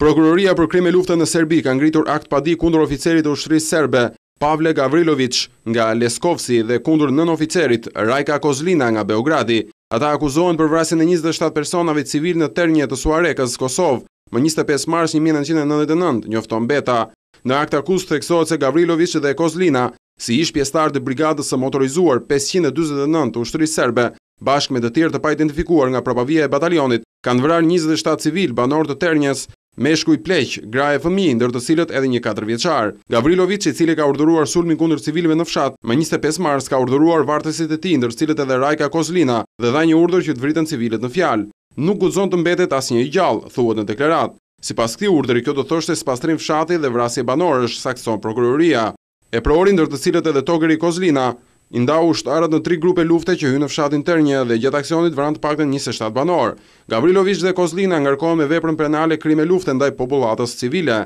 Prokuroria për krime lufte në Serbi ka ngritur akt padi kundër oficerit të ushtrisë serbe Pavle Gavrilović nga Leskovci dhe kundër nën oficerit Rajka Kozlina nga Beogradi. Ata akuzohen për vrasjen e 27 personave civil në Ternje të Suarekës, Kosovë, më 25 mars 1999, njofton Beta. Në akt akuz theksohet se Gavrilović dhe Kozlina, si ish pjesëtar të brigadës së motorizuar 549 të ushtrisë serbe, bashkë me të tjerë të pa identifikuar nga propavia e batalionit, kanë vrarë 27 civil banor të Ternjes, meshkuj pleq, gra e fëmijë, ndër të cilët edhe një 4 vjeçar. Gavrilović, i cili ka urdhëruar sulmin kundër civilëve në fshat, më 25 mars ka urdhëruar vartësit e tij, ndër të cilët edhe Rajka Kozlina, dhe dha një urdhër që të vriten civilët në fjalë. Nuk guxon të mbetet asnjë i gjallë, thuhet në deklaratë. Sipas këtij urdhri, kjo do thoshte spastrim fshati dhe vrasje banorësh, sakson prokuroria. E prori, ndër të cilët edhe togëri Kozlina, i ndau ushtarët në 3 grupe lufte që hynë në fshatin Ternje dhe gjatë aksionit vranë të paktën 27 banor. Gavrilović dhe Kozlina ngarkohen me veprën penale krime lufte ndaj popullatës civile.